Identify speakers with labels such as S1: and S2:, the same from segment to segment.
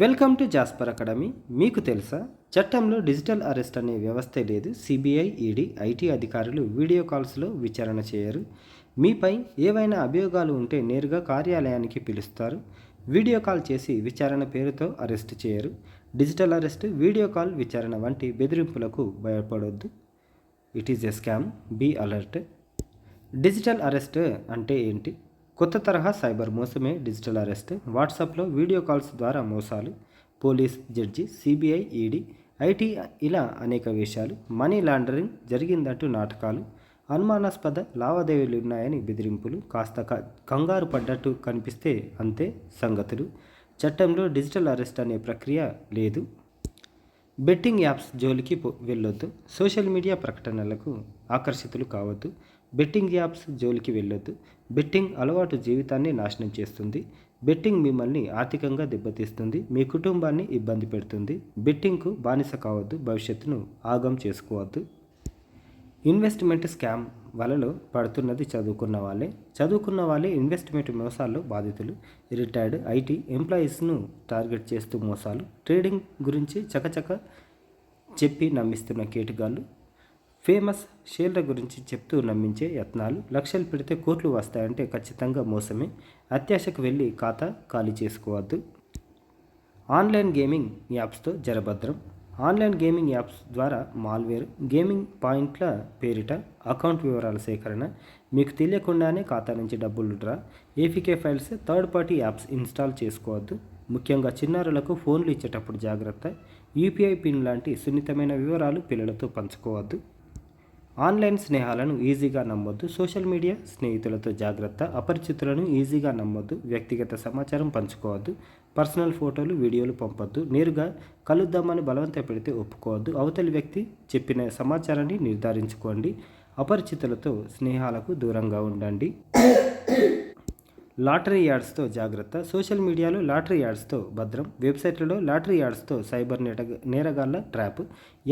S1: Welcome to Jasper academy. మీకు తెలుసా, చట్టంలో డిజిటల్ అరెస్ట్ అనే వ్యవస్థే లేదు. సిబిఐ, ఈడీ, ఐటీ అధికారులు వీడియో కాల్స్లో విచారణ చేయరు. మీపై ఏవైనా అభియోగాలు ఉంటే నేరుగా కార్యాలయానికి పిలుస్తారు. వీడియో కాల్ చేసి విచారణ పేరుతో అరెస్ట్ చేయరు. డిజిటల్ అరెస్ట్, వీడియో కాల్ విచారణ వంటి బెదిరింపులకు భయపడొద్దు. It is a scam. Be alert. Digital arrest అంటే ఏంటి? కొత్త తరహా సైబర్ మోసమే డిజిటల్ అరెస్ట్. వాట్సాప్లో వీడియో కాల్స్ ద్వారా మోసాలు. Police, judge, CBI, ED, IT ఇలా అనేక విషయాలు. మనీ లాండరింగ్ జరిగిందంటూ నాటకాలు. అనుమానాస్పద లావాదేవీలు ఉన్నాయని బెదిరింపులు. కాస్త కంగారు పడ్డట్టు కనిపిస్తే అంతే సంగతులు. చట్టంలో డిజిటల్ అరెస్ట్ అనే ప్రక్రియ లేదు. బెట్టింగ్ యాప్స్ జోలికి వెళ్ళొద్దు. సోషల్ మీడియా ప్రకటనలకు ఆకర్షితులు కావద్దు. బెట్టింగ్ యాప్స్ జోలికి వెళ్ళొద్దు. బెట్టింగ్ అలవాటు జీవితాన్ని నాశనం చేస్తుంది. బెట్టింగ్ మిమ్మల్ని ఆర్థికంగా దెబ్బతీస్తుంది, మీ కుటుంబాన్ని ఇబ్బంది పెడుతుంది. బెట్టింగ్కు బానిస కావద్దు. భవిష్యత్తును ఆగం చేసుకోవద్దు. ఇన్వెస్ట్మెంట్ స్కామ్ వలలో పడుతున్నది చదువుకున్న వాళ్ళే ఇన్వెస్ట్మెంట్ మోసాల్లో బాధితులు. రిటైర్డ్ ఐటీ ఎంప్లాయీస్ను టార్గెట్ చేస్తూ మోసాలు. ట్రేడింగ్ గురించి చకచక చెప్పి నమ్మిస్తున్న కేటుగాళ్ళు. ఫేమస్ షేర్ల గురించి చెప్తూ నమ్మించే యత్నాలు. లక్షలు పెడితే కోట్లు వస్తాయంటే ఖచ్చితంగా మోసమే. అత్యాశకు వెళ్ళి ఖాతా ఖాళీ చేసుకోవద్దు. ఆన్లైన్ గేమింగ్ యాప్స్తో జరభద్రం. ఆన్లైన్ గేమింగ్ యాప్స్ ద్వారా మాల్వేర్, గేమింగ్ పాయింట్ల పేరిట అకౌంట్ వివరాల సేకరణ, మీకు తెలియకుండానే ఖాతా నుంచి డబ్బులు draw. APK files, third party apps install చేసుకోవద్దు. ముఖ్యంగా చిన్నారులకు ఫోన్లు ఇచ్చేటప్పుడు జాగ్రత్త. యూపీఐ పిన్ లాంటి సున్నితమైన వివరాలు పిల్లలతో పంచుకోవద్దు. ఆన్లైన్ స్నేహాలను ఈజీగా నమ్మొద్దు. సోషల్ మీడియా స్నేహితులతో జాగ్రత్త. అపరిచితులను ఈజీగా నమ్మొద్దు. వ్యక్తిగత సమాచారం పంచుకోవద్దు. పర్సనల్ ఫోటోలు, వీడియోలు పంపొద్దు. నేరుగా కలుద్దామని బలవంత పెడితే ఒప్పుకోవద్దు. అవతలి వ్యక్తి చెప్పిన సమాచారాన్ని నిర్ధారించుకోండి. అపరిచితులతో స్నేహాలకు దూరంగా ఉండండి. లాటరీ యాడ్స్తో జాగ్రత్త. సోషల్ మీడియాలో లాటరీ యాడ్స్తో భద్రం. వెబ్సైట్లలో లాటరీ యాడ్స్తో సైబర్ నేరగాళ్ల ట్రాప్.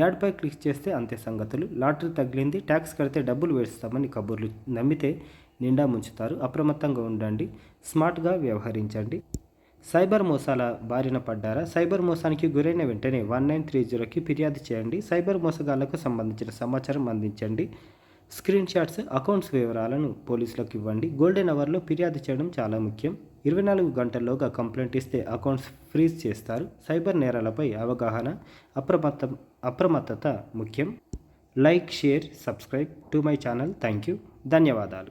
S1: యాడ్పై క్లిక్ చేస్తే అంతే సంగతులు. లాటరీ తగిలింది, ట్యాక్స్ కడితే డబ్బులు వేస్తామని కబుర్లు నమ్మితే నిండా ముంచుతారు. అప్రమత్తంగా ఉండండి. స్మార్ట్గా వ్యవహరించండి. సైబర్ మోసాల బారిన పడ్డారా? సైబర్ మోసానికి గురైన వెంటనే 1930కి ఫిర్యాదు చేయండి. సైబర్ మోసగాళ్లకు సంబంధించిన సమాచారం అందించండి. స్క్రీన్ షాట్స్, అకౌంట్స్ వివరాలను పోలీసులకు ఇవ్వండి. గోల్డెన్ అవర్లో ఫిర్యాదు చేయడం చాలా ముఖ్యం. 24 గంటల్లోగా కంప్లైంట్ ఇస్తే అకౌంట్స్ ఫ్రీజ్ చేస్తారు. సైబర్ నేరాలపై అవగాహన, అప్రమత్తత ముఖ్యం. Like, share, subscribe to my channel. Thank you. ధన్యవాదాలు.